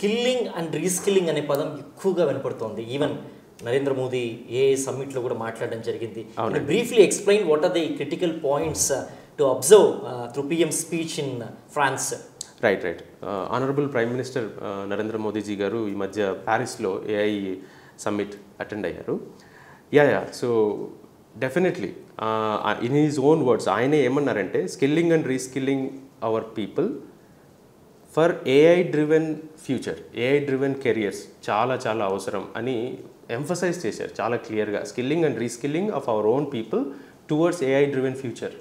Skilling and reskilling అనే పదం ఎక్కువగా వినపడుతోంది. ఈవెన్ నరేంద్ర మోదీ సమ్మిట్లో కూడా మాట్లాడడం జరిగింది. Briefly explain what are the critical points to observe through PM speech in France. Right. Honourable prime minister Narendra Modiji గారు ఈ మధ్య ప్యారిస్లో ఏఐ సమ్మిట్ అటెండ్ అయ్యారు. So definitely in his own words ఆయనే ఏమన్నారంటే skilling and reskilling our people for AI driven future, AI driven careers చాలా చాలా అవసరం అని ఎంఫసైజ్ చేశారు చాలా క్లియర్గా. Skilling and reskilling of our own people towards AI driven future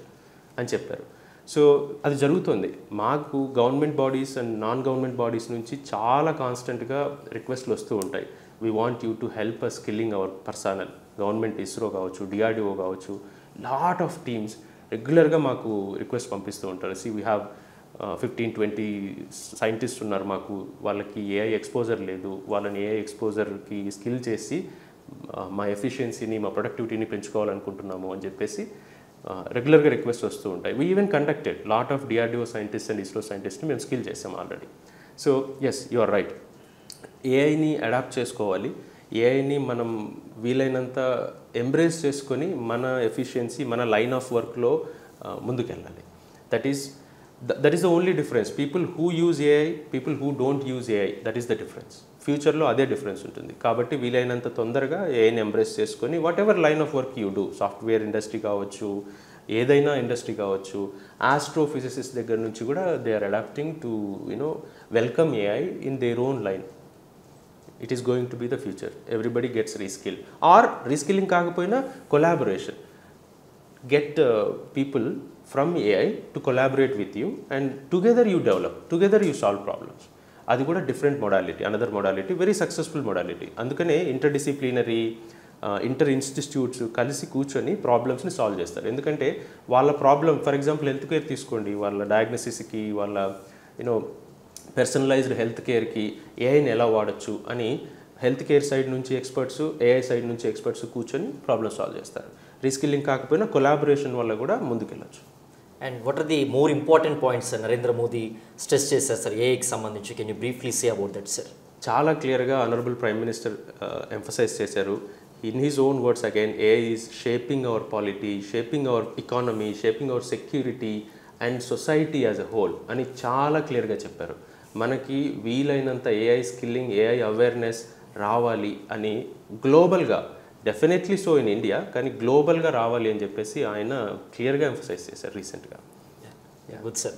అని చెప్పారు. సో అది జరుగుతుంది. మాకు government bodies and non government bodies నుంచి చాలా కాన్స్టెంట్గా రిక్వెస్ట్లు వస్తూ ఉంటాయి. We want you to help us skilling our personal. Government ISRO కావచ్చు, డిఆర్డిఓ కావచ్చు, లాట్ ఆఫ్ టీమ్స్ రెగ్యులర్గా మాకు రిక్వెస్ట్ పంపిస్తూ ఉంటారు. వీ హ్యావ్ 15-20 సైంటిస్ట్ ఉన్నారు మాకు, వాళ్ళకి ఏఐ ఎక్స్పోజర్ లేదు, వాళ్ళని ఏఐ ఎక్స్పోజర్కి స్కిల్ చేసి మా ఎఫిషియన్సీని మా ప్రొడక్టివిటీని పెంచుకోవాలనుకుంటున్నాము అని చెప్పేసి రెగ్యులర్గా రిక్వెస్ట్ వస్తూ ఉంటాయి. We even conducted lot of DRDO scientist and ISRO సైంటిస్ట్ని మేము స్కిల్ చేసాం already. So yes, you are right. ఏఐని అడాప్ట్ చేసుకోవాలి. ఏఐని మనం వీలైనంత ఎంబ్రేస్ చేసుకొని మన ఎఫిషియన్సీ, మన లైన్ ఆఫ్ వర్క్లో ముందుకెళ్ళాలి. That is the only difference. People who use AI, people who don't use AI, that is the difference. ఫ్యూచర్లో అదే డిఫరెన్స్ ఉంటుంది. కాబట్టి వీలైనంత తొందరగా ఏఐని ఎంబ్రేస్ చేసుకొని whatever line of work you do, software industry కావచ్చు, ఏదైనా ఇండస్ట్రీ కావచ్చు, ఆస్ట్రోఫిజిసిస్ట్ దగ్గర నుంచి కూడా they are adapting to welcome AI in their own line. It is going to be the future. Everybody gets reskill or reskilling కాకపోయినా collaboration. Get people from AI to collaborate with you and together you develop, together you solve problems. అది కూడా different modality, another modality, very successful modality. అందుకనే interdisciplinary inter institutes కలిసి కూర్చొని ప్రాబ్లమ్స్ని solve చేస్తారు. ఎందుకంటే వాళ్ళ problem, for example health care తీసుకోండి, వాళ్ళ డయాగ్నోసిస్కి, వాళ్ళ పర్సనలైజ్డ్ హెల్త్ కేర్కి ఏఐని ఎలా వాడచ్చు అని హెల్త్ కేర్ సైడ్ నుంచి ఎక్స్పర్ట్స్, ఏఐ సైడ్ నుంచి ఎక్స్పర్ట్స్ కూర్చొని ప్రాబ్లమ్ సాల్వ్ చేస్తారు. రీస్కిల్లింగ్ కాకపోయినా కొలాబరేషన్ వల్ల కూడా ముందుకెళ్ళచ్చు. And what are the more important points Narendra Modi stress చేశారు సార్ ఏఐకి సంబంధించి? Can you briefly say about that sir? చాలా క్లియర్గా ఆనరబుల్ ప్రైమ్ మినిస్టర్ ఎంఫసైజ్ చేశారు. In his own words again, AI is shaping our polity, shaping our economy, shaping our security and society as a whole అని చాలా క్లియర్గా చెప్పారు. మనకి వీలైనంత AI skilling, AI awareness రావాలి అని గ్లోబల్గా, డెఫినెట్లీ సో ఇన్ ఇండియా, కానీ గ్లోబల్గా రావాలి అని చెప్పేసి ఆయన క్లియర్గా ఎంఫసైజ్ చేశారు రీసెంట్గా. Good sir.